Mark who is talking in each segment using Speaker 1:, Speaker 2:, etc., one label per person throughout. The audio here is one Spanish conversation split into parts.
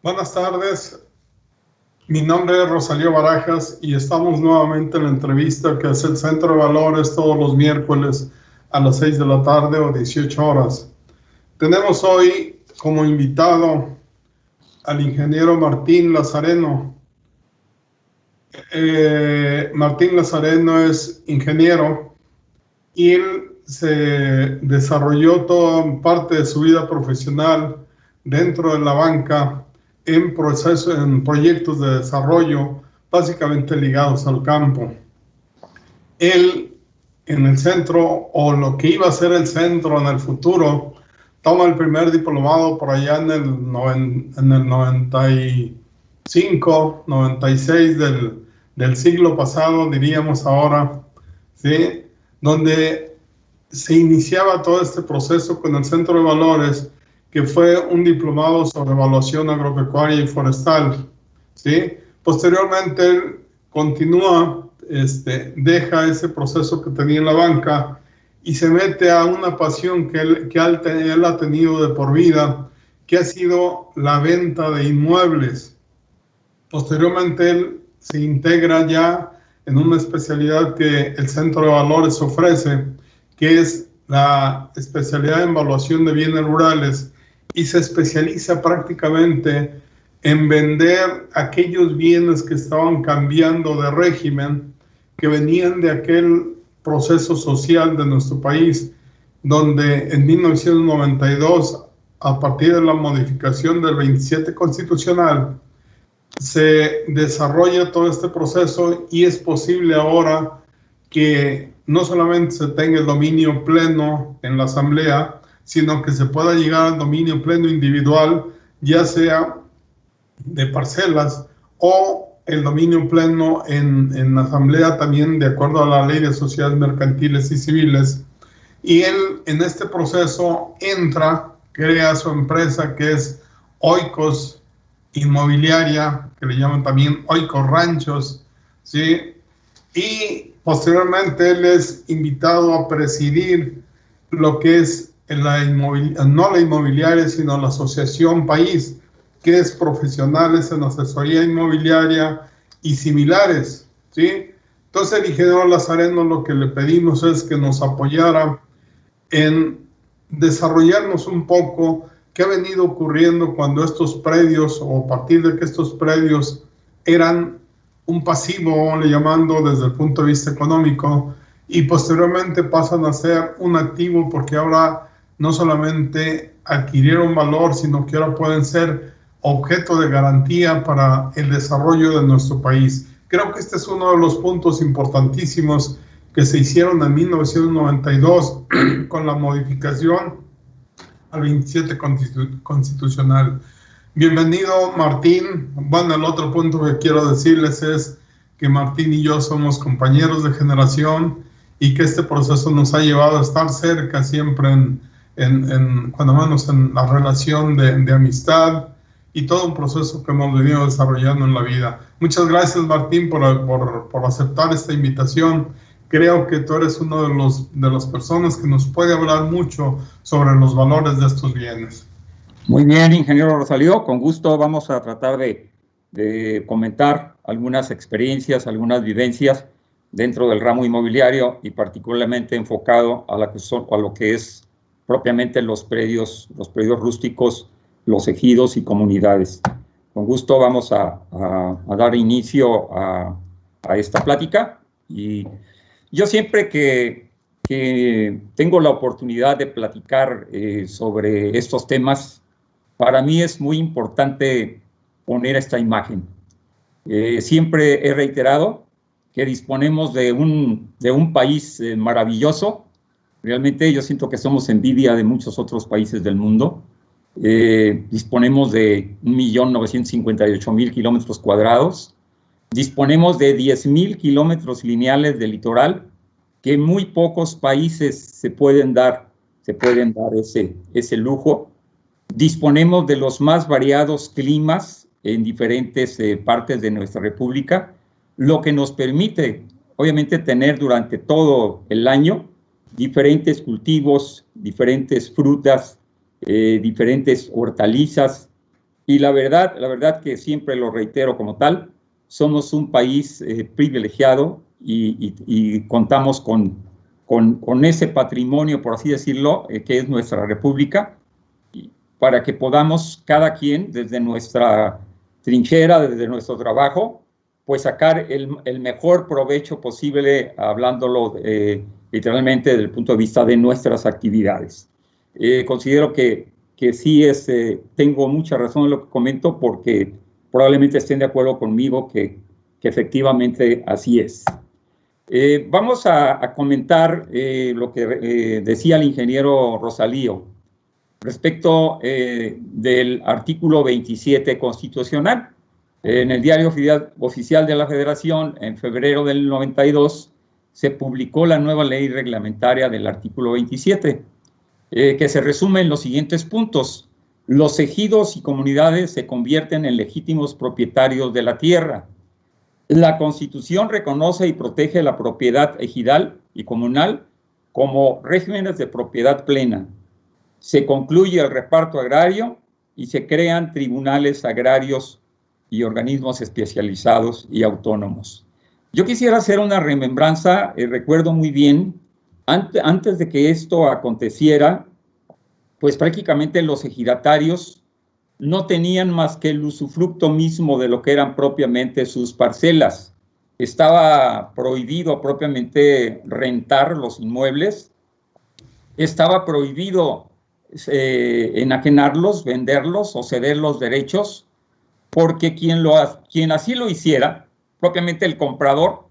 Speaker 1: Buenas tardes, mi nombre es Rosalío Barajas y estamos nuevamente en la entrevista que hace el Centro de Valores todos los miércoles a las 6 de la tarde o 18 horas. Tenemos hoy como invitado al ingeniero Martín Lazareno. Martín Lazareno es ingeniero y él se desarrolló toda parte de su vida profesional dentro de la banca en proyectos de desarrollo básicamente ligados al campo. Él en el centro, o lo que iba a ser el centro en el futuro, toma el primer diplomado por allá en el 95, 96 del siglo pasado, diríamos ahora, ¿sí? Donde se iniciaba todo este proceso con el Centro de Valores, que fue un diplomado sobre evaluación agropecuaria y forestal, ¿sí? Posteriormente él continúa, deja ese proceso que tenía en la banca y se mete a una pasión que él ha tenido de por vida, que ha sido la venta de inmuebles. Posteriormente él se integra ya en una especialidad que el Centro de Valores ofrece, que es la especialidad en evaluación de bienes rurales, y se especializa prácticamente en vender aquellos bienes que estaban cambiando de régimen, que venían de aquel proceso social de nuestro país, donde en 1992, a partir de la modificación del 27 constitucional, se desarrolla todo este proceso y es posible ahora que no solamente se tenga el dominio pleno en la asamblea, sino que se pueda llegar al dominio pleno individual, ya sea de parcelas o el dominio pleno en la asamblea también de acuerdo a la ley de sociedades mercantiles y civiles. Y él en este proceso entra, crea su empresa que es Oikos Inmobiliaria, que le llaman también Oikos Ranchos, ¿sí? Y posteriormente él es invitado a presidir lo que es no la inmobiliaria, sino la Asociación País, que es profesionales en asesoría inmobiliaria y similares, ¿sí? Entonces el ingeniero Lazareno lo que le pedimos es que nos apoyara en desarrollarnos un poco qué ha venido ocurriendo cuando estos predios, o a partir de que estos predios eran un pasivo, le llamando desde el punto de vista económico, y posteriormente pasan a ser un activo porque ahora no solamente adquirieron valor, sino que ahora pueden ser objeto de garantía para el desarrollo de nuestro país. Creo que este es uno de los puntos importantísimos que se hicieron en 1992 con la modificación al 27 constitucional. Bienvenido, Martín. Bueno, el otro punto que quiero decirles es que Martín y yo somos compañeros de generación y que este proceso nos ha llevado a estar cerca siempre cuando menos en la relación de amistad y todo un proceso que hemos venido desarrollando en la vida. Muchas gracias, Martín, por aceptar esta invitación. Creo que tú eres uno de las personas que nos puede hablar mucho sobre los valores de estos bienes.
Speaker 2: Muy bien, ingeniero Rosalío, con gusto vamos a tratar de comentar algunas experiencias, algunas vivencias dentro del ramo inmobiliario y particularmente enfocado a lo que es propiamente los predios rústicos, los ejidos y comunidades. Con gusto vamos a dar inicio a esta plática. Y yo siempre que tengo la oportunidad de platicar sobre estos temas, para mí es muy importante poner esta imagen. Siempre he reiterado que disponemos de un país maravilloso. Realmente yo siento que somos envidia de muchos otros países del mundo. Disponemos de 1.958.000 kilómetros cuadrados. Disponemos de 10.000 kilómetros lineales de litoral, que muy pocos países se pueden dar ese lujo. Disponemos de los más variados climas en diferentes partes de nuestra república, lo que nos permite, obviamente, tener durante todo el año diferentes cultivos, diferentes frutas, diferentes hortalizas, Y la verdad que siempre lo reitero como tal, somos un país privilegiado y contamos con ese patrimonio, por así decirlo, que es nuestra república, para que podamos cada quien desde nuestra trinchera, desde nuestro trabajo, pues sacar el mejor provecho posible, hablándolo literalmente desde el punto de vista de nuestras actividades. Considero que sí tengo mucha razón en lo que comento, porque probablemente estén de acuerdo conmigo que efectivamente así es. Vamos a comentar lo que decía el ingeniero Rosalío respecto del artículo 27 constitucional. En el Diario Oficial de la Federación, en febrero del 92, se publicó la nueva ley reglamentaria del artículo 27, que se resume en los siguientes puntos. Los ejidos y comunidades se convierten en legítimos propietarios de la tierra. La Constitución reconoce y protege la propiedad ejidal y comunal como regímenes de propiedad plena. Se concluye el reparto agrario y se crean tribunales agrarios y organismos especializados y autónomos. Yo quisiera hacer una remembranza, recuerdo muy bien, antes de que esto aconteciera, pues prácticamente los ejidatarios no tenían más que el usufructo mismo de lo que eran propiamente sus parcelas. Estaba prohibido propiamente rentar los inmuebles, estaba prohibido enajenarlos, venderlos o ceder los derechos, porque quien así lo hiciera, propiamente el comprador,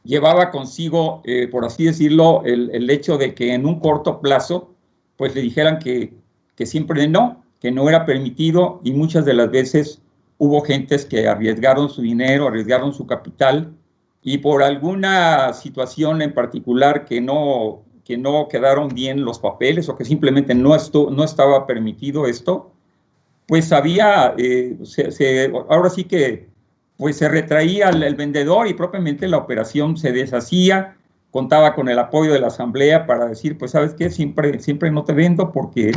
Speaker 2: llevaba consigo, por así decirlo, el hecho de que en un corto plazo, pues le dijeran que siempre no, que no era permitido, y muchas de las veces hubo gentes que arriesgaron su dinero, arriesgaron su capital, y por alguna situación en particular que no quedaron bien los papeles, o que simplemente no estaba permitido esto, pues había, ahora sí que pues se retraía el vendedor, y propiamente la operación se deshacía. Contaba con el apoyo de la asamblea para decir, pues sabes qué, siempre no te vendo porque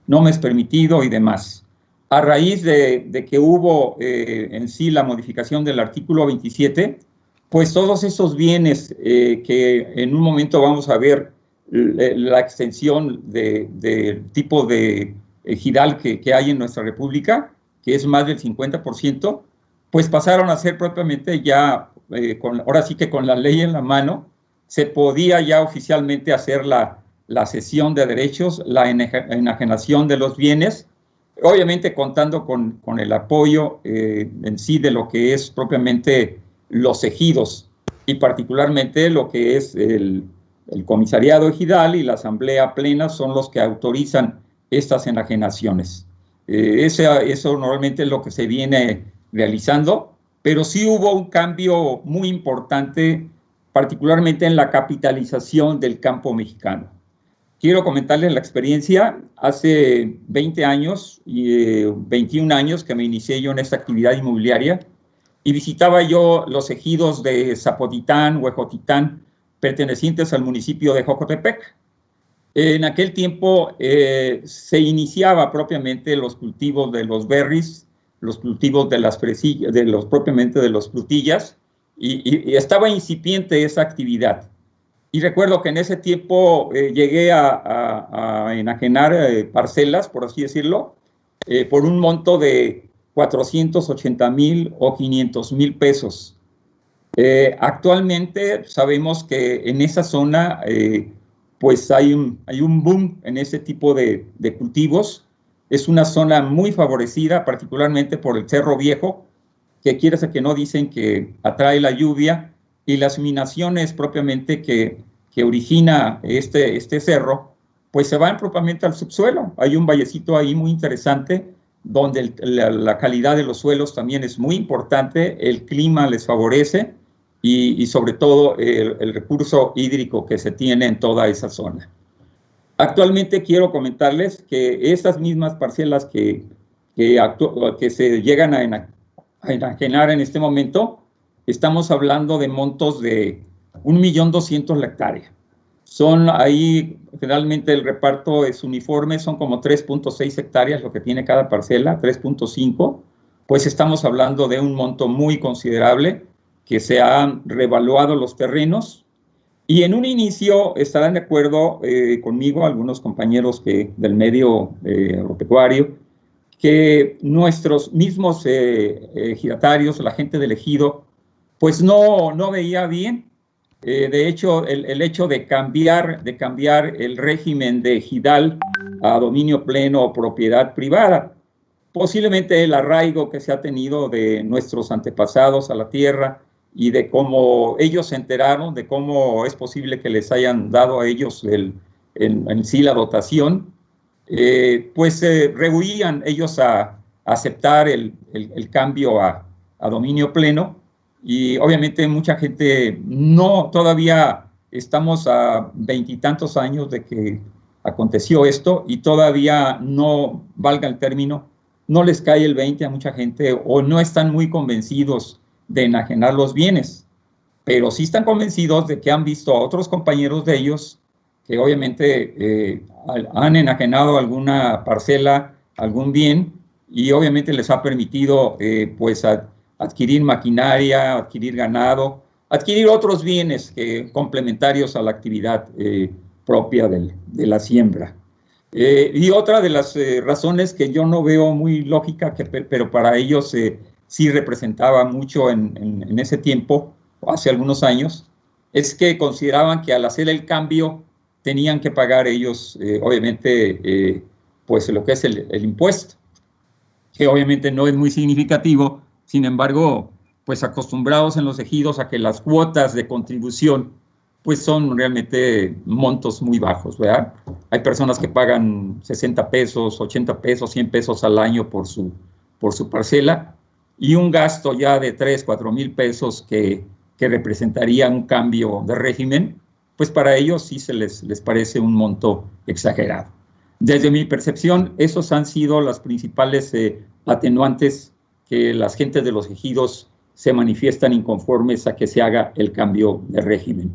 Speaker 2: no me es permitido y demás. A raíz de que hubo en sí la modificación del artículo 27, pues todos esos bienes que en un momento vamos a ver la extensión del tipo de ejidal que hay en nuestra república, que es más del 50%, pues pasaron a ser propiamente ya, ahora sí que con la ley en la mano, se podía ya oficialmente hacer la cesión de derechos, la enajenación de los bienes, obviamente contando con el apoyo en sí de lo que es propiamente los ejidos, y particularmente lo que es el comisariado ejidal y la asamblea plena son los que autorizan estas enajenaciones. Eso normalmente es lo que se viene realizando, pero sí hubo un cambio muy importante, particularmente en la capitalización del campo mexicano. Quiero comentarles la experiencia. Hace 20 años y 21 años que me inicié yo en esta actividad inmobiliaria, y visitaba yo los ejidos de Zapotitlán, Huejotitán, pertenecientes al municipio de Jocotepec. En aquel tiempo se iniciaba propiamente los cultivos de los berries, los cultivos de las fresillas, propiamente de los frutillas, y estaba incipiente esa actividad. Y recuerdo que en ese tiempo llegué a enajenar parcelas, por así decirlo, por un monto de 480,000 o 500,000 pesos. Actualmente sabemos que en esa zona pues hay un boom en ese tipo de cultivos. Es una zona muy favorecida, particularmente por el Cerro Viejo, que quiera que no, dicen que atrae la lluvia, y las minaciones propiamente que origina este cerro, pues se van propiamente al subsuelo. Hay un vallecito ahí muy interesante, donde la calidad de los suelos también es muy importante, el clima les favorece, y sobre todo el recurso hídrico que se tiene en toda esa zona. Actualmente quiero comentarles que estas mismas parcelas que se llegan a enajenar en este momento, estamos hablando de montos de 1,200,000 la hectárea. Son ahí, generalmente el reparto es uniforme, son como 3.6 hectáreas lo que tiene cada parcela, 3.5, pues estamos hablando de un monto muy considerable, que se han revaluado los terrenos. Y en un inicio estarán de acuerdo conmigo algunos compañeros del medio agropecuario, que nuestros mismos ejidatarios, la gente del ejido, pues no veía bien. De hecho, el hecho de cambiar el régimen de ejidal a dominio pleno o propiedad privada, posiblemente el arraigo que se ha tenido de nuestros antepasados a la tierra y de cómo ellos se enteraron, de cómo es posible que les hayan dado a ellos en sí la dotación, pues rehuían ellos a aceptar el cambio a dominio pleno, y obviamente mucha gente todavía estamos a 20 y tantos años de que aconteció esto y todavía no, valga el término, no les cae el 20 a mucha gente, o no están muy convencidos de enajenar los bienes, pero sí están convencidos de que han visto a otros compañeros de ellos que obviamente han enajenado alguna parcela, algún bien, y obviamente les ha permitido pues adquirir maquinaria, adquirir ganado, adquirir otros bienes complementarios a la actividad propia de la siembra. Y otra de las razones que yo no veo muy lógica, pero para ellos sí representaba mucho en ese tiempo, hace algunos años, es que consideraban que al hacer el cambio tenían que pagar ellos, obviamente, pues lo que es el impuesto, que obviamente no es muy significativo. Sin embargo, pues acostumbrados en los ejidos a que las cuotas de contribución pues son realmente montos muy bajos, ¿verdad? Hay personas que pagan 60 pesos, 80 pesos, 100 pesos al año por su parcela, y un gasto ya de 3, 4 mil pesos que representaría un cambio de régimen, pues para ellos sí les parece un monto exagerado. Desde mi percepción, esos han sido las principales atenuantes que las gentes de los ejidos se manifiestan inconformes a que se haga el cambio de régimen.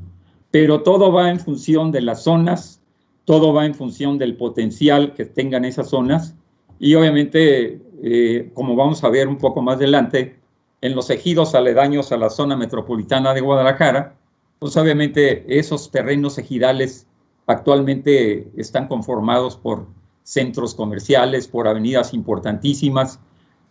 Speaker 2: Pero todo va en función de las zonas, todo va en función del potencial que tengan esas zonas, y obviamente, como vamos a ver un poco más adelante, en los ejidos aledaños a la zona metropolitana de Guadalajara, pues obviamente esos terrenos ejidales actualmente están conformados por centros comerciales, por avenidas importantísimas.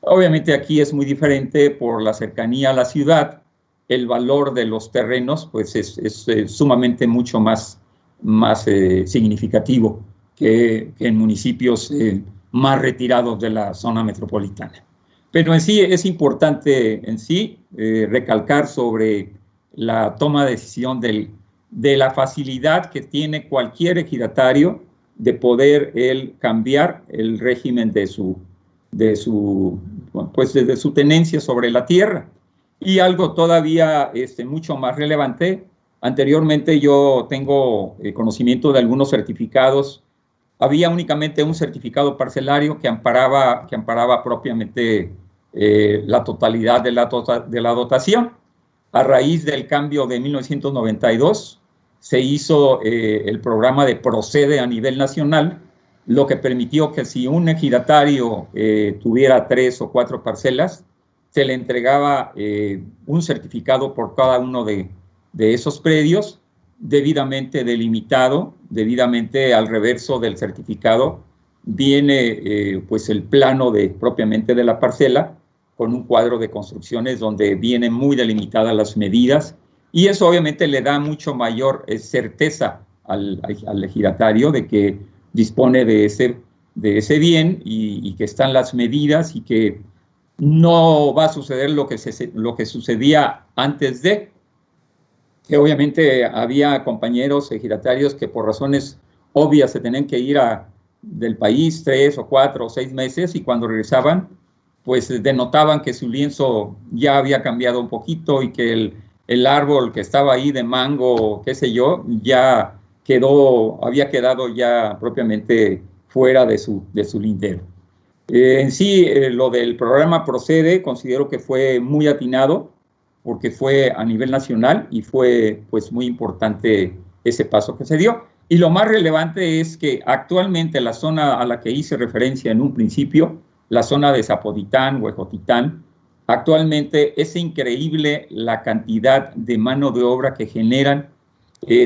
Speaker 2: Obviamente aquí es muy diferente por la cercanía a la ciudad. El valor de los terrenos pues es sumamente mucho más significativo que en municipios más retirados de la zona metropolitana. Pero en sí es importante recalcar sobre la toma de decisión de la facilidad que tiene cualquier ejidatario de poder cambiar el régimen de su tenencia sobre la tierra. Y algo todavía mucho más relevante, anteriormente yo tengo conocimiento de algunos certificados. Había únicamente un certificado parcelario que amparaba propiamente la totalidad de la dotación. A raíz del cambio de 1992, se hizo el programa de Procede a nivel nacional, lo que permitió que si un ejidatario tuviera 3 o 4 parcelas, se le entregaba un certificado por cada uno de esos predios, debidamente delimitado, debidamente al reverso del certificado viene pues el plano propiamente de la parcela, con un cuadro de construcciones donde vienen muy delimitadas las medidas, y eso obviamente le da mucho mayor certeza al ejidatario de que dispone de ese bien y que están las medidas y que no va a suceder lo que sucedía antes que obviamente había compañeros ejidatarios que por razones obvias se tenían que ir del país 3 o 4 o 6 meses, y cuando regresaban pues denotaban que su lienzo ya había cambiado un poquito y que el árbol que estaba ahí de mango, qué sé yo, ya había quedado ya propiamente fuera de su lindero. En sí, lo del programa Procede considero que fue muy atinado, porque fue a nivel nacional y fue pues muy importante ese paso que se dio. Y lo más relevante es que actualmente la zona a la que hice referencia en un principio, la zona de Zapotitán, Huejotitán, actualmente es increíble la cantidad de mano de obra que generan.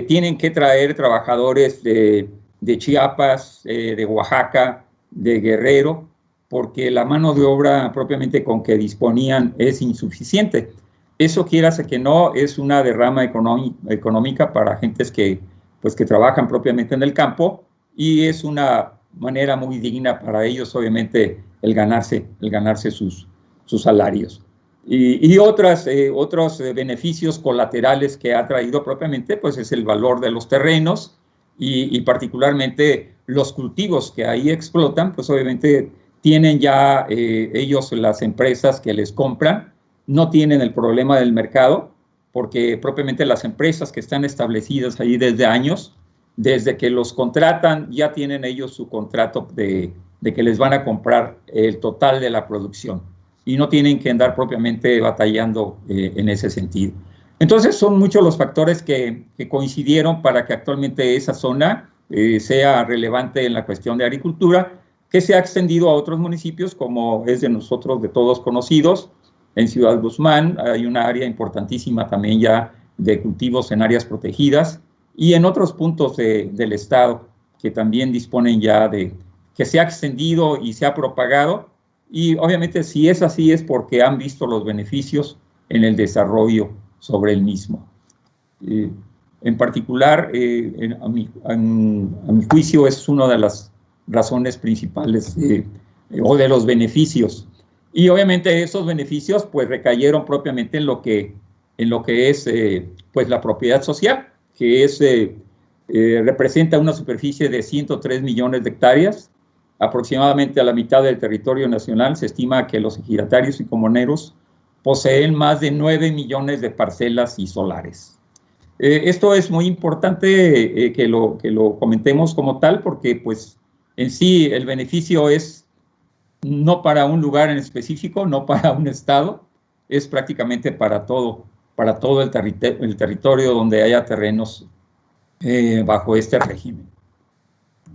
Speaker 2: Tienen que traer trabajadores de Chiapas, de Oaxaca, de Guerrero, porque la mano de obra propiamente con que disponían es insuficiente. Eso, quieras que no, es una derrama económica para gentes que trabajan propiamente en el campo, y es una manera muy digna para ellos, obviamente, el ganarse sus salarios. Y otros beneficios colaterales que ha traído propiamente, pues es el valor de los terrenos y particularmente los cultivos que ahí explotan, pues obviamente tienen ya ellos, las empresas que les compran, no tienen el problema del mercado, porque propiamente las empresas que están establecidas ahí desde años, desde que los contratan, ya tienen ellos su contrato de que les van a comprar el total de la producción y no tienen que andar propiamente batallando en ese sentido. Entonces son muchos los factores que coincidieron para que actualmente esa zona sea relevante en la cuestión de agricultura, que se ha extendido a otros municipios, como es de nosotros, de todos conocidos. En Ciudad Guzmán hay una área importantísima también ya de cultivos en áreas protegidas, y en otros puntos del estado que también disponen ya de que se ha extendido y se ha propagado, y obviamente si es así es porque han visto los beneficios en el desarrollo sobre el mismo. En particular, a mi juicio, es una de las razones principales o de los beneficios. Y obviamente esos beneficios pues recayeron propiamente en lo que es pues la propiedad social, que representa una superficie de 103 millones de hectáreas, aproximadamente a la mitad del territorio nacional. Se estima que los ejidatarios y comuneros poseen más de 9 millones de parcelas y solares. Esto es muy importante que lo comentemos como tal, porque pues en sí el beneficio es no para un lugar en específico, no para un estado, es prácticamente para todo el territorio donde haya terrenos bajo este régimen.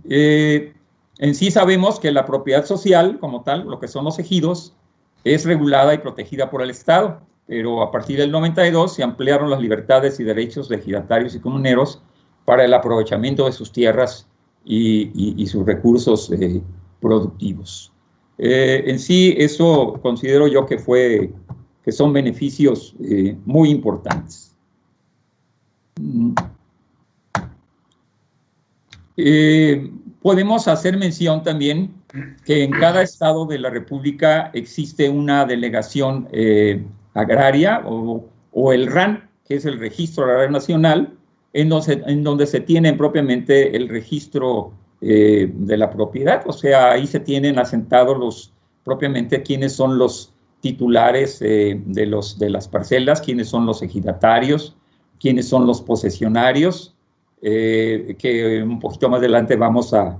Speaker 2: En sí sabemos que la propiedad social, como tal, lo que son los ejidos, es regulada y protegida por el Estado, pero a partir del 92 se ampliaron las libertades y derechos de ejidatarios y comuneros para el aprovechamiento de sus tierras y sus recursos productivos. En sí, eso considero yo que son beneficios muy importantes. Podemos hacer mención también que en cada estado de la República existe una delegación agraria o el RAN, que es el Registro Agrario Nacional, en donde se tiene propiamente el registro de la propiedad. O sea, ahí se tienen asentados propiamente quiénes son los titulares de las parcelas, quiénes son los ejidatarios, quiénes son los posesionarios, que un poquito más adelante vamos a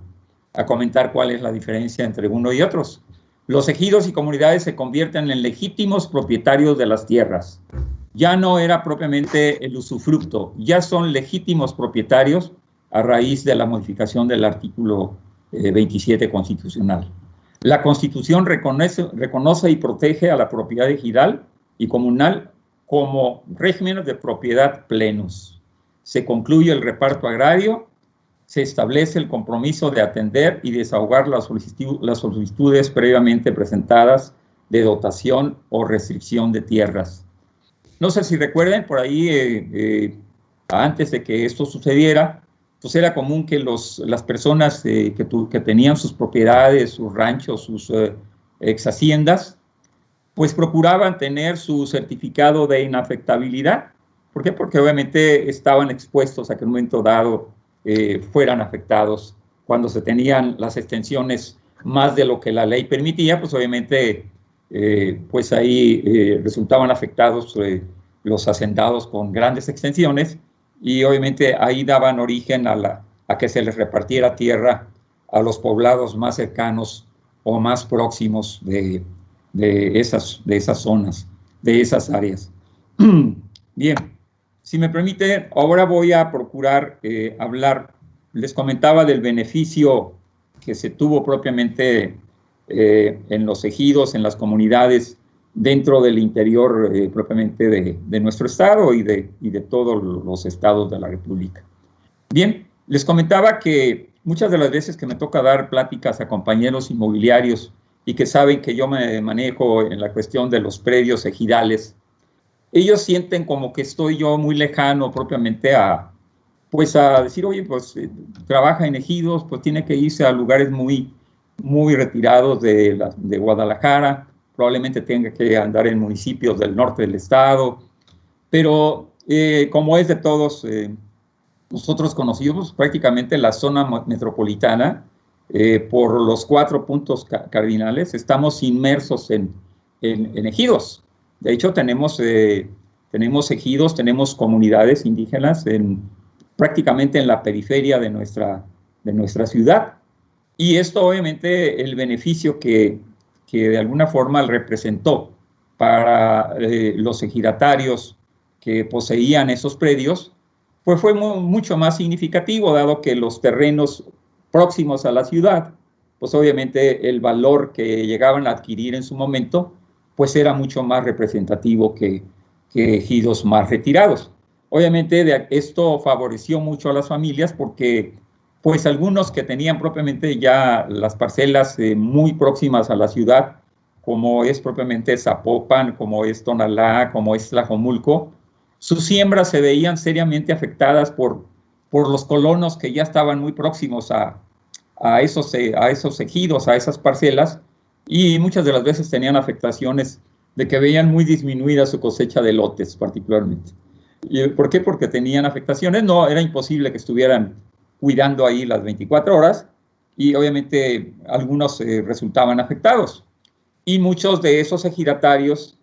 Speaker 2: comentar cuál es la diferencia entre uno y otros. Los ejidos y comunidades se convierten en legítimos propietarios de las tierras. Ya no era propiamente el usufructo, ya son legítimos propietarios a raíz de la modificación del artículo 27 constitucional. La Constitución reconoce y protege a la propiedad ejidal y comunal como regímenes de propiedad plenos. Se concluye el reparto agrario, se establece el compromiso de atender y desahogar las solicitudes previamente presentadas de dotación o restricción de tierras. No sé si recuerden, por ahí, antes de que esto sucediera, pues era común que las personas que tenían sus propiedades, sus ranchos, sus ex haciendas, pues procuraban tener su certificado de inafectabilidad. ¿Por qué? Porque obviamente estaban expuestos a que en un momento dado fueran afectados. Cuando se tenían las extensiones más de lo que la ley permitía, pues obviamente pues ahí resultaban afectados los hacendados con grandes extensiones, y obviamente ahí daban origen a que se les repartiera tierra a los poblados más cercanos o más próximos de esas zonas, de esas áreas. Bien, Si me permite, ahora voy a procurar hablar, les comentaba del beneficio que se tuvo propiamente en los ejidos, en las comunidades, dentro del interior propiamente de nuestro estado y de todos los estados de la República. Bien, les comentaba que muchas de las veces que me toca dar pláticas a compañeros inmobiliarios y que saben que yo me manejo en la cuestión de los predios ejidales, ellos sienten como que estoy yo muy lejano propiamente a decir, oye, pues trabaja en ejidos, pues tiene que irse a lugares muy retirados de Guadalajara, probablemente tenga que andar en municipios del norte del estado, pero como es de todos nosotros conocidos, prácticamente la zona metropolitana, por los 4 puntos cardinales, estamos inmersos en ejidos. De hecho, tenemos ejidos, tenemos comunidades indígenas prácticamente en la periferia de nuestra ciudad. Y esto, obviamente, el beneficio que de alguna forma representó para los ejidatarios que poseían esos predios, pues fue mucho más significativo, dado que los terrenos próximos a la ciudad, pues obviamente el valor que llegaban a adquirir en su momento, pues era mucho más representativo que ejidos más retirados. Obviamente esto favoreció mucho a las familias porque pues algunos que tenían propiamente ya las parcelas muy próximas a la ciudad, como es propiamente Zapopan, como es Tonalá, como es Tlajomulco, sus siembras se veían seriamente afectadas por los colonos que ya estaban muy próximos a esos ejidos, a esas parcelas, y muchas de las veces tenían afectaciones de que veían muy disminuida su cosecha de lotes particularmente. ¿Y por qué? Porque tenían afectaciones. No, era imposible que estuvieran cuidando ahí las 24 horas y obviamente algunos resultaban afectados. Y muchos de esos ejidatarios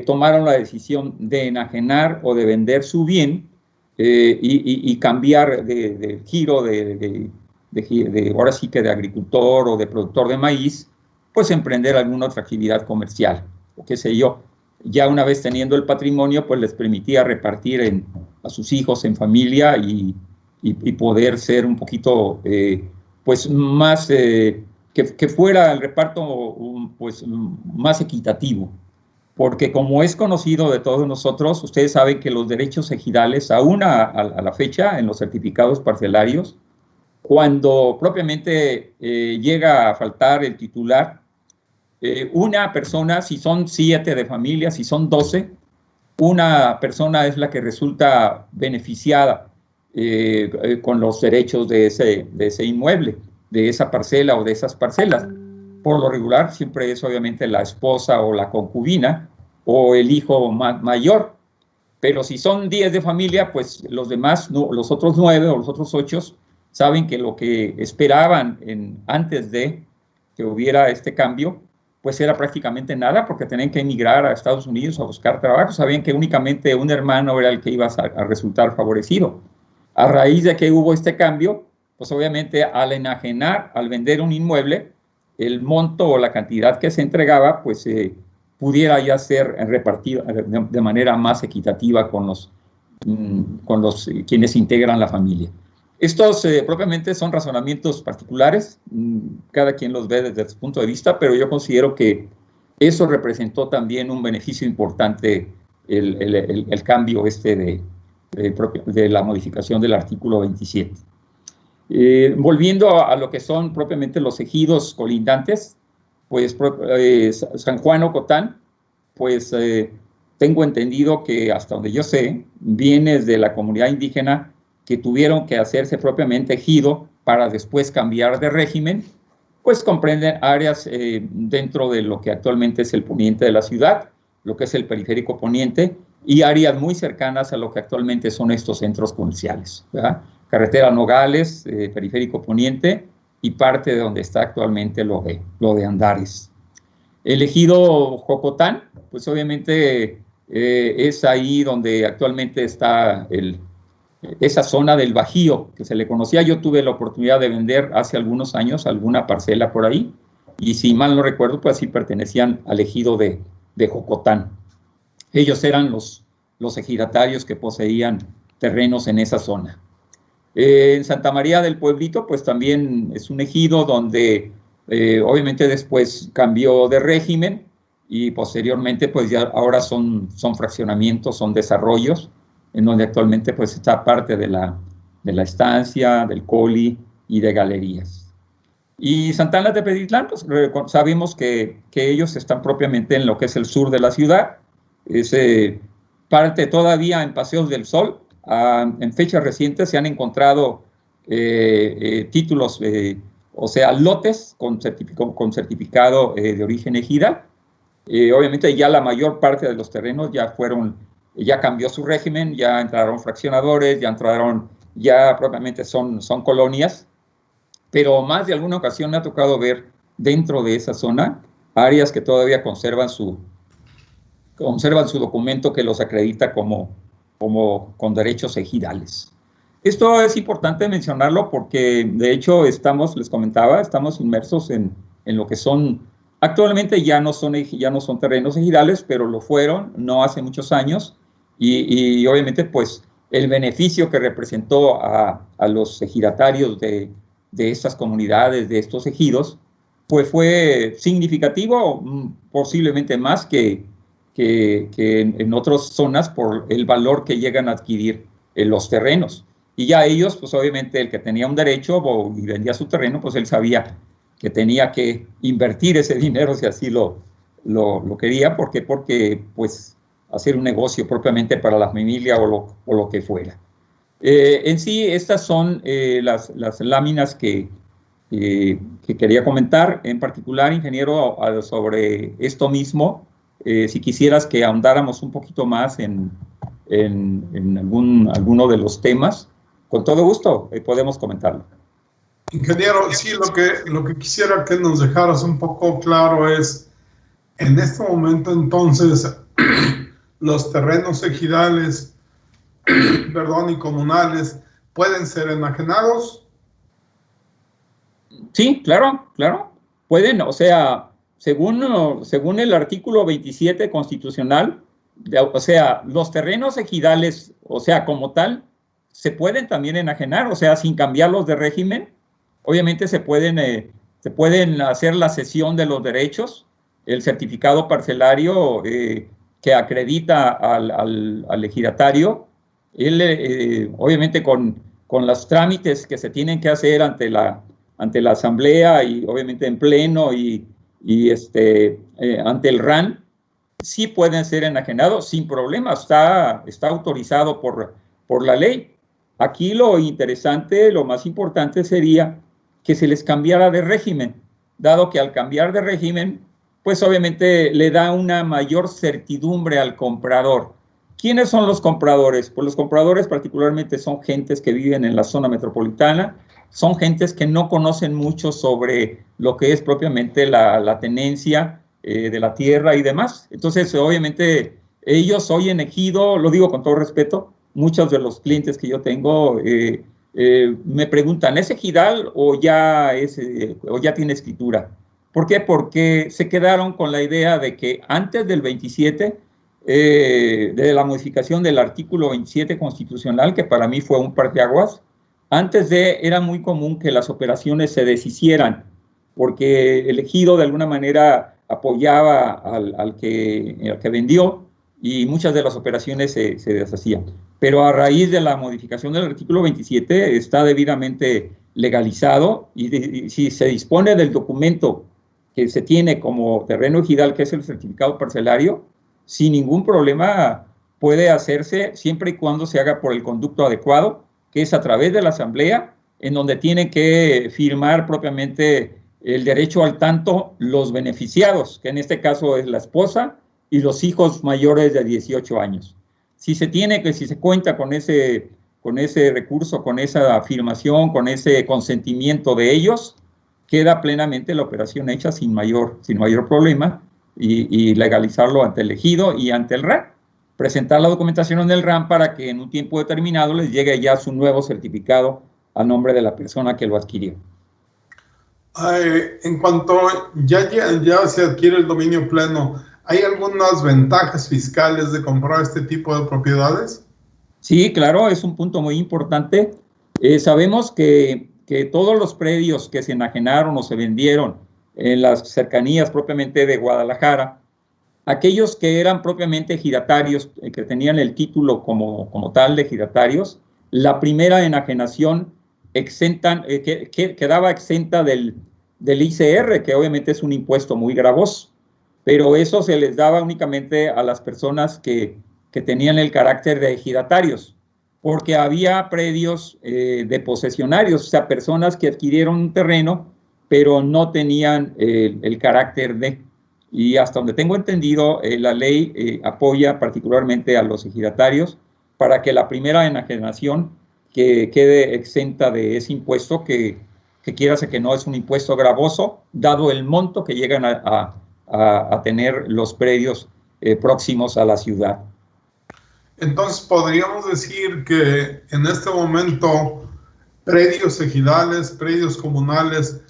Speaker 2: tomaron la decisión de enajenar o de vender su bien y cambiar de giro ahora sí que de agricultor o de productor de maíz, pues emprender alguna otra actividad comercial, o qué sé yo. Ya una vez teniendo el patrimonio, pues les permitía repartir a sus hijos en familia y poder ser un poquito, pues más, que fuera el reparto pues más equitativo. Porque como es conocido de todos nosotros, ustedes saben que los derechos ejidales, aún a la fecha, en los certificados parcelarios, cuando propiamente llega a faltar el titular, una persona, si son 7 de familia, si son 12, una persona es la que resulta beneficiada con los derechos de ese inmueble, de esa parcela o de esas parcelas. Por lo regular siempre es obviamente la esposa o la concubina o el hijo mayor, pero si son 10 de familia, pues los demás, los otros 9 o los otros 8 saben que lo que esperaban antes de que hubiera este cambio, pues era prácticamente nada, porque tenían que emigrar a Estados Unidos a buscar trabajo. Sabían que únicamente un hermano era el que iba a resultar favorecido. A raíz de que hubo este cambio, pues obviamente al enajenar, al vender un inmueble, el monto o la cantidad que se entregaba, pues pudiera ya ser repartida de manera más equitativa con los quienes integran la familia. Estos propiamente son razonamientos particulares, cada quien los ve desde su punto de vista, pero yo considero que eso representó también un beneficio importante, el cambio de la modificación del artículo 27. Volviendo a lo que son propiamente los ejidos colindantes, pues San Juan Ocotán, pues tengo entendido que hasta donde yo sé, viene de la comunidad indígena que tuvieron que hacerse propiamente ejido para después cambiar de régimen, pues comprenden áreas dentro de lo que actualmente es el poniente de la ciudad, lo que es el periférico poniente, y áreas muy cercanas a lo que actualmente son estos centros comerciales, ¿verdad? Carretera Nogales, periférico poniente, y parte de donde está actualmente lo de Andares. El ejido Jocotán, pues obviamente es ahí donde actualmente está esa zona del Bajío, que se le conocía. Yo tuve la oportunidad de vender hace algunos años alguna parcela por ahí, y si mal no recuerdo, pues sí pertenecían al ejido de Jocotán. Ellos eran los los ejidatarios que poseían terrenos en esa zona. En Santa María del Pueblito, pues también es un ejido donde obviamente después cambió de régimen y posteriormente pues ya ahora son fraccionamientos, son desarrollos, en donde actualmente pues está parte de la estancia, del Coli y de galerías. Y Santana de Petitlán, pues sabemos que ellos están propiamente en lo que es el sur de la ciudad, es parte todavía en Paseos del Sol. En fechas recientes se han encontrado títulos, o sea, lotes con certificado de origen ejidal. Obviamente ya la mayor parte de los terrenos ya cambió su régimen, ya entraron fraccionadores, ya propiamente son colonias, pero más de alguna ocasión me ha tocado ver dentro de esa zona áreas que todavía conservan su documento que los acredita como con derechos ejidales. Esto es importante mencionarlo porque, de hecho, les comentaba, estamos inmersos en lo que son, actualmente ya no son terrenos ejidales, pero lo fueron no hace muchos años, y obviamente, pues, el beneficio que representó a los ejidatarios de estas comunidades, de estos ejidos, pues fue significativo, posiblemente más que en otras zonas por el valor que llegan a adquirir en los terrenos. Y ya ellos, pues obviamente el que tenía un derecho y vendía su terreno, pues él sabía que tenía que invertir ese dinero si así lo quería, porque pues hacer un negocio propiamente para la familia o lo que fuera. En sí, estas son las láminas que quería comentar, en particular, ingeniero, sobre esto mismo. Si quisieras que ahondáramos un poquito más en alguno de los temas, con todo gusto podemos comentarlo.
Speaker 1: Ingeniero, sí, lo que quisiera que nos dejaras un poco claro es, en este momento entonces, los terrenos ejidales, y comunales, ¿pueden ser enajenados?
Speaker 2: Sí, claro, pueden, o sea, según el artículo 27 constitucional, o sea, los terrenos ejidales, o sea, como tal, se pueden también enajenar, o sea, sin cambiarlos de régimen. Obviamente se pueden hacer la cesión de los derechos, el certificado parcelario que acredita al ejidatario, obviamente con los trámites que se tienen que hacer ante la asamblea y obviamente en pleno y ante el RAN, sí pueden ser enajenados sin problema, está autorizado por la ley. Aquí lo interesante, lo más importante sería que se les cambiara de régimen, dado que al cambiar de régimen, pues obviamente le da una mayor certidumbre al comprador. ¿Quiénes son los compradores? Pues los compradores particularmente son gentes que viven en la zona metropolitana, son gentes que no conocen mucho sobre lo que es propiamente la tenencia de la tierra y demás. Entonces, obviamente, ellos hoy en ejido, lo digo con todo respeto, muchos de los clientes que yo tengo me preguntan, ¿es ejidal o ya tiene escritura? ¿Por qué? Porque se quedaron con la idea de que antes del 27, de la modificación del artículo 27 constitucional, que para mí fue un parteaguas, era muy común que las operaciones se deshicieran, porque el ejido de alguna manera apoyaba al que vendió y muchas de las operaciones se deshacían. Pero a raíz de la modificación del artículo 27 está debidamente legalizado y si se dispone del documento que se tiene como terreno ejidal, que es el certificado parcelario, sin ningún problema puede hacerse siempre y cuando se haga por el conducto adecuado, que es a través de la asamblea, en donde tienen que firmar propiamente el derecho al tanto los beneficiados, que en este caso es la esposa y los hijos mayores de 18 años. Si se cuenta con ese recurso, con esa afirmación, con ese consentimiento de ellos, queda plenamente la operación hecha sin mayor problema y legalizarlo ante el ejido y ante el RAN. Presentar la documentación en el RAN para que en un tiempo determinado les llegue ya su nuevo certificado a nombre de la persona que lo adquirió.
Speaker 1: En cuanto ya se adquiere el dominio pleno, ¿hay algunas ventajas fiscales de comprar este tipo de propiedades?
Speaker 2: Sí, claro, es un punto muy importante. Sabemos que todos los predios que se enajenaron o se vendieron en las cercanías propiamente de Guadalajara, aquellos que eran propiamente ejidatarios, que tenían el título como tal de ejidatarios, la primera enajenación quedaba exenta del ICR, que obviamente es un impuesto muy gravoso, pero eso se les daba únicamente a las personas que tenían el carácter de ejidatarios, porque había predios de posesionarios, o sea, personas que adquirieron un terreno, pero no tenían el carácter de... Y hasta donde tengo entendido, la ley apoya particularmente a los ejidatarios para que la primera enajenación que quede exenta de ese impuesto, que quiera ser que no es un impuesto gravoso, dado el monto que llegan a tener los predios próximos a la ciudad.
Speaker 1: Entonces, podríamos decir que en este momento, predios ejidales, predios comunales,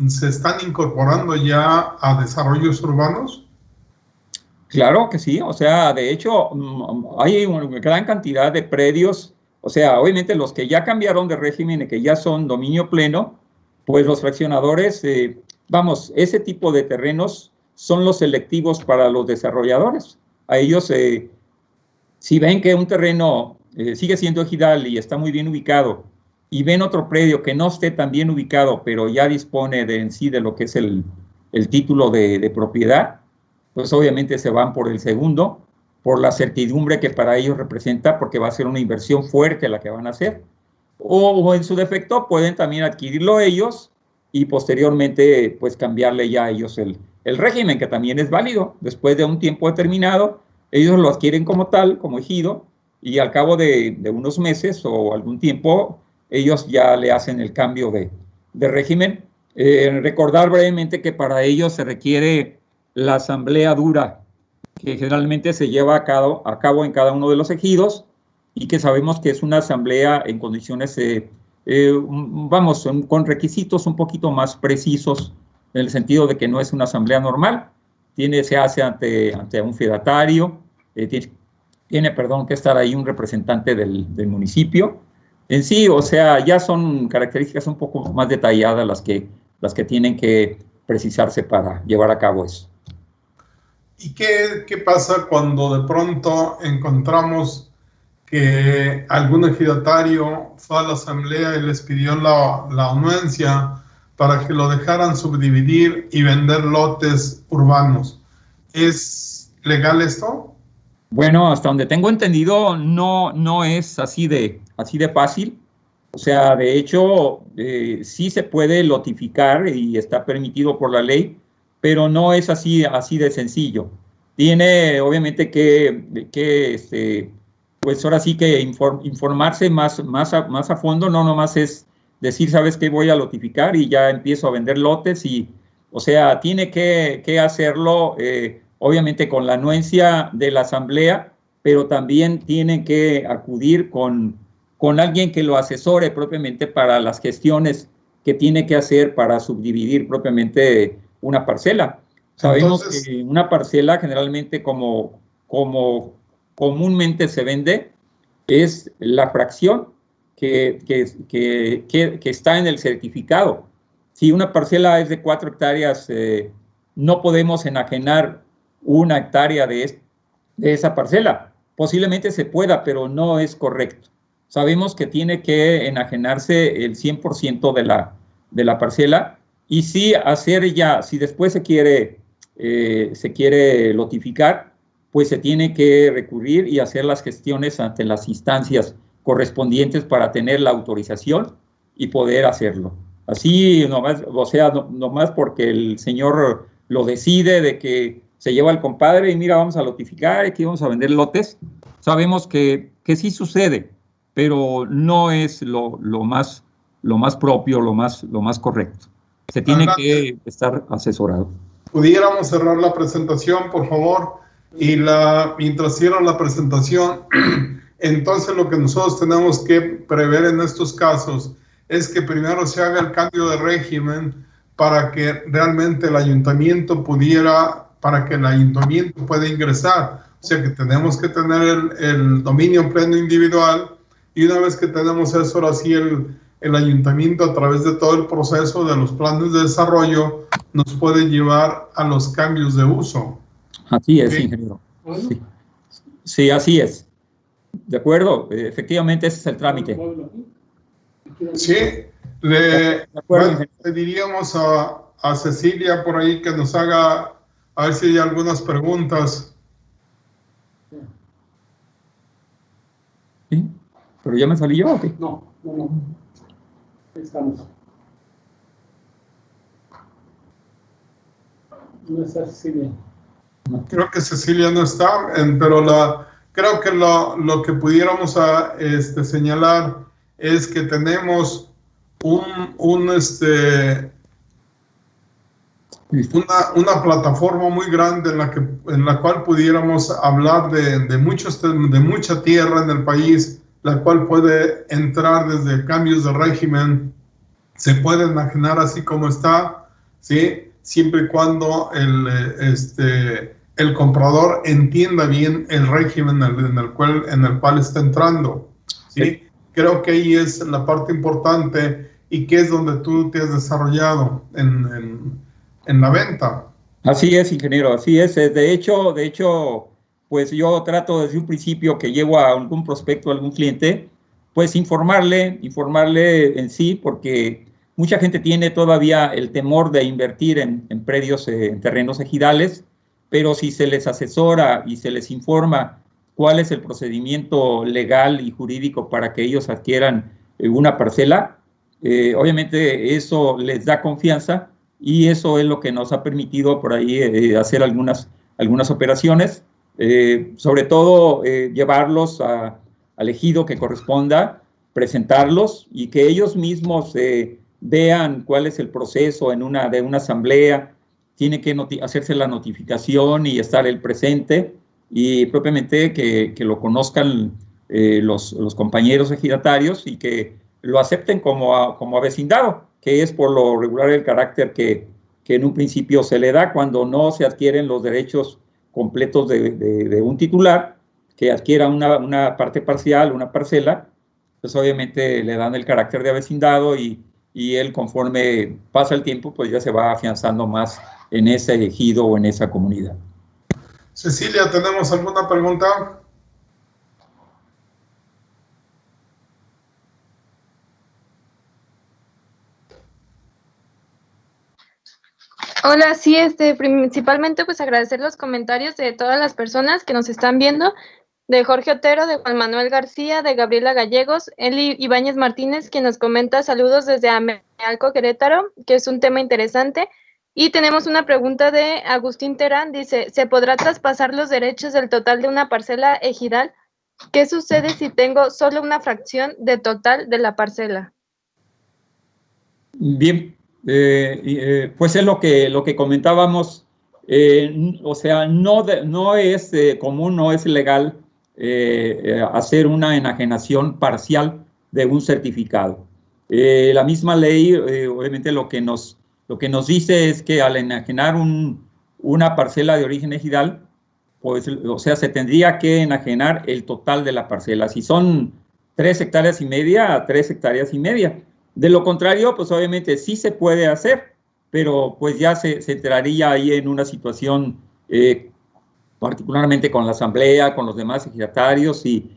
Speaker 1: se están incorporando ya a desarrollos urbanos.
Speaker 2: Claro que sí, o sea, de hecho, hay una gran cantidad de predios, o sea, obviamente los que ya cambiaron de régimen y que ya son dominio pleno, pues los fraccionadores, vamos, ese tipo de terrenos son los selectivos para los desarrolladores. A ellos, si ven que un terreno sigue siendo ejidal y está muy bien ubicado, y ven otro predio que no esté tan bien ubicado, pero ya dispone en sí de lo que es el título de propiedad, pues obviamente se van por el segundo, por la certidumbre que para ellos representa, porque va a ser una inversión fuerte la que van a hacer. O en su defecto pueden también adquirirlo ellos y posteriormente pues cambiarle ya a ellos el régimen, que también es válido. Después de un tiempo determinado, ellos lo adquieren como tal, como ejido, y al cabo de unos meses o algún tiempo, ellos ya le hacen el cambio de régimen. Recordar brevemente que para ello se requiere la asamblea dura, que generalmente se lleva a cabo en cada uno de los ejidos, y que sabemos que es una asamblea en condiciones, vamos, con requisitos un poquito más precisos, en el sentido de que no es una asamblea normal, se hace ante un fedatario, tiene que estar ahí un representante del municipio. En sí, o sea, ya son características un poco más detalladas las que tienen que precisarse para llevar a cabo eso.
Speaker 1: ¿Y qué pasa cuando de pronto encontramos que algún ejidatario fue a la asamblea y les pidió la anuencia para que lo dejaran subdividir y vender lotes urbanos? ¿Es legal esto?
Speaker 2: Bueno, hasta donde tengo entendido, no es así de fácil. O sea, de hecho, sí se puede lotificar y está permitido por la ley, pero no es así de sencillo. Tiene, obviamente, pues ahora sí que informarse más a fondo, no nomás es decir, ¿sabes qué? Voy a lotificar y ya empiezo a vender lotes, o sea, tiene que hacerlo, obviamente con la anuencia de la asamblea, pero también tiene que acudir con alguien que lo asesore propiamente para las gestiones que tiene que hacer para subdividir propiamente una parcela. Sabemos entonces, que una parcela generalmente como comúnmente se vende es la fracción que está en el certificado. Si una parcela es de 4 hectáreas, no podemos enajenar 1 hectárea de esa parcela. Posiblemente se pueda, pero no es correcto. Sabemos que tiene que enajenarse el 100% de la parcela, y si después se quiere lotificar, pues se tiene que recurrir y hacer las gestiones ante las instancias correspondientes para tener la autorización y poder hacerlo. Así nomás, o sea, nomás porque el señor lo decide, de que se lleva al compadre y mira, vamos a lotificar, aquí vamos a vender lotes. Sabemos que sí sucede, pero no es lo más propio, lo más correcto. Se tiene que estar asesorado.
Speaker 1: ¿Pudiéramos cerrar la presentación, por favor? Y mientras cierran la presentación, entonces lo que nosotros tenemos que prever en estos casos es que primero se haga el cambio de régimen para que realmente el ayuntamiento pudiera para que el ayuntamiento pueda ingresar. O sea que tenemos que tener el dominio pleno individual, y una vez que tenemos eso, ahora sí el ayuntamiento, a través de todo el proceso de los planes de desarrollo, nos puede llevar a los cambios de uso.
Speaker 2: Así es, ¿sí, ingeniero? Sí. Sí, así es. De acuerdo, efectivamente ese es el trámite.
Speaker 1: Sí, le diríamos a Cecilia por ahí que nos haga, a ver si hay algunas preguntas.
Speaker 2: ¿Sí? ¿Pero ya me salí yo o qué?
Speaker 3: No. Ahí estamos. No está Cecilia.
Speaker 1: Creo que Cecilia no está, pero creo que lo que pudiéramos señalar es que tenemos una plataforma muy grande en la cual pudiéramos hablar de mucha tierra en el país, la cual puede entrar desde cambios de régimen, se puede enajenar así como está, ¿sí? Siempre y cuando el comprador entienda bien el régimen en el cual está entrando, ¿sí? Creo que ahí es la parte importante y que es donde tú te has desarrollado en la venta.
Speaker 2: Así es, ingeniero, así es. De hecho, pues yo trato desde un principio que llego a algún prospecto, a algún cliente, pues informarle en sí, porque mucha gente tiene todavía el temor de invertir en predios, en terrenos ejidales, pero si se les asesora y se les informa cuál es el procedimiento legal y jurídico para que ellos adquieran una parcela, obviamente eso les da confianza, y eso es lo que nos ha permitido por ahí hacer algunas operaciones, sobre todo llevarlos al ejido que corresponda, presentarlos y que ellos mismos vean cuál es el proceso de una asamblea. Tiene que hacerse la notificación y estar el presente, y propiamente que lo conozcan los compañeros ejidatarios y que lo acepten como vecindado, que es por lo regular el carácter que en un principio se le da cuando no se adquieren los derechos completos de un titular, que adquiera una parte parcial, una parcela, pues obviamente le dan el carácter de vecindado, y él, conforme pasa el tiempo, pues ya se va afianzando más en ese ejido o en esa comunidad.
Speaker 1: Cecilia, ¿tenemos alguna pregunta?
Speaker 4: Hola, sí, principalmente pues agradecer los comentarios de todas las personas que nos están viendo, de Jorge Otero, de Juan Manuel García, de Gabriela Gallegos, Eli Ibáñez Martínez, quien nos comenta saludos desde Amealco, Querétaro, que es un tema interesante. Y tenemos una pregunta de Agustín Terán, dice, ¿se podrá traspasar los derechos del total de una parcela ejidal? ¿Qué sucede si tengo solo una fracción de total de la parcela?
Speaker 2: Bien, pues es lo que comentábamos, o sea, no es común, no es legal hacer una enajenación parcial de un certificado. La misma ley, obviamente, lo que nos dice es que al enajenar una parcela de origen ejidal, pues, o sea, se tendría que enajenar el total de la parcela. Si son 3,5 hectáreas, 3,5 hectáreas. De lo contrario, pues obviamente sí se puede hacer, pero pues ya se entraría ahí en una situación, particularmente con la asamblea, con los demás ejidatarios, y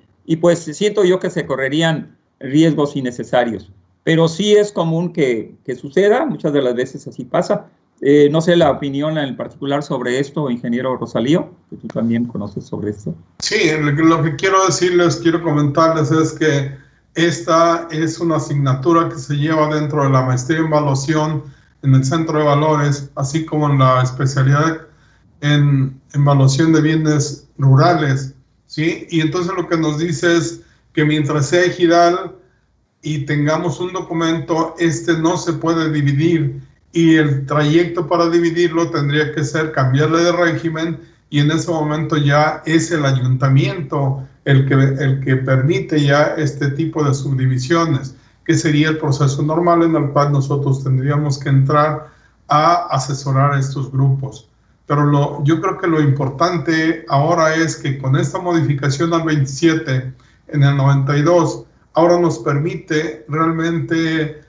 Speaker 2: pues siento yo que se correrían riesgos innecesarios. Pero sí es común que suceda, muchas de las veces así pasa. No sé la opinión en particular sobre esto, ingeniero Rosalío, que tú también conoces sobre esto.
Speaker 1: Sí, lo que quiero comentarles es que esta es una asignatura que se lleva dentro de la maestría en evaluación en el Centro de Valores, así como en la especialidad en evaluación de bienes rurales, ¿sí? Y entonces lo que nos dice es que mientras sea ejidal y tengamos un documento, no se puede dividir, y el trayecto para dividirlo tendría que ser cambiarle de régimen, y en ese momento ya es el ayuntamiento el que permite ya este tipo de subdivisiones, que sería el proceso normal en el cual nosotros tendríamos que entrar a asesorar a estos grupos. pero yo creo que lo importante ahora es que con esta modificación al 27 en el 92, ahora nos permite realmente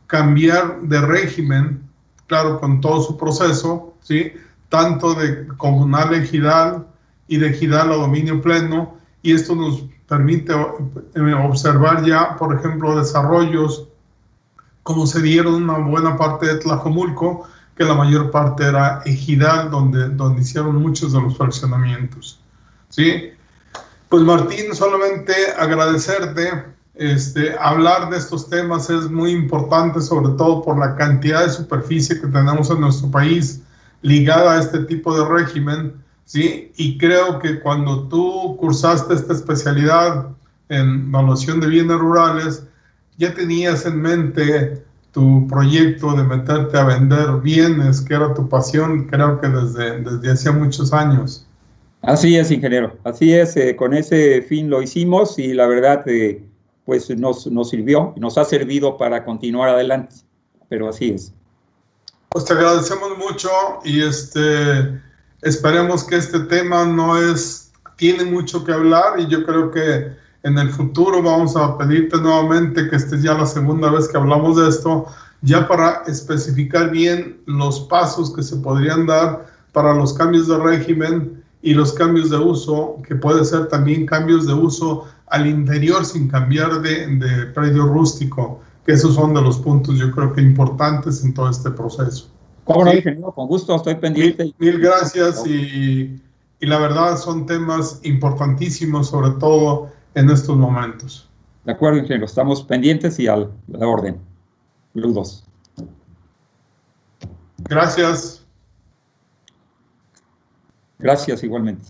Speaker 1: cambiar de régimen, claro, con todo su proceso, ¿sí? Tanto de comunal a ejidal y de ejidal a dominio pleno, y esto nos permite observar ya, por ejemplo, desarrollos como se dieron una buena parte de Tlajomulco, que la mayor parte era ejidal, donde hicieron muchos de los fraccionamientos, ¿sí? Pues Martín, solamente agradecerte. Hablar de estos temas es muy importante, sobre todo por la cantidad de superficie que tenemos en nuestro país ligada a este tipo de régimen, ¿sí? Y creo que cuando tú cursaste esta especialidad en evaluación de bienes rurales, ya tenías en mente tu proyecto de meterte a vender bienes, que era tu pasión, creo que desde hacía muchos años.
Speaker 2: Así es, ingeniero, así es, con ese fin lo hicimos y la verdad pues nos sirvió, nos ha servido para continuar adelante, pero así es.
Speaker 1: Pues te agradecemos mucho y esperemos que este tema tiene mucho que hablar, y yo creo que en el futuro vamos a pedirte nuevamente que estés ya la segunda vez que hablamos de esto, ya para especificar bien los pasos que se podrían dar para los cambios de régimen y los cambios de uso, que puede ser también cambios de uso al interior sin cambiar de predio rústico, que esos son de los puntos yo creo que importantes en todo este proceso.
Speaker 2: ¿Cómo no, ingeniero? Con gusto, estoy pendiente.
Speaker 1: Mil gracias, y la verdad son temas importantísimos, sobre todo en estos momentos.
Speaker 2: De acuerdo, ingeniero, estamos pendientes y a la orden. Saludos.
Speaker 1: Gracias.
Speaker 2: Gracias igualmente.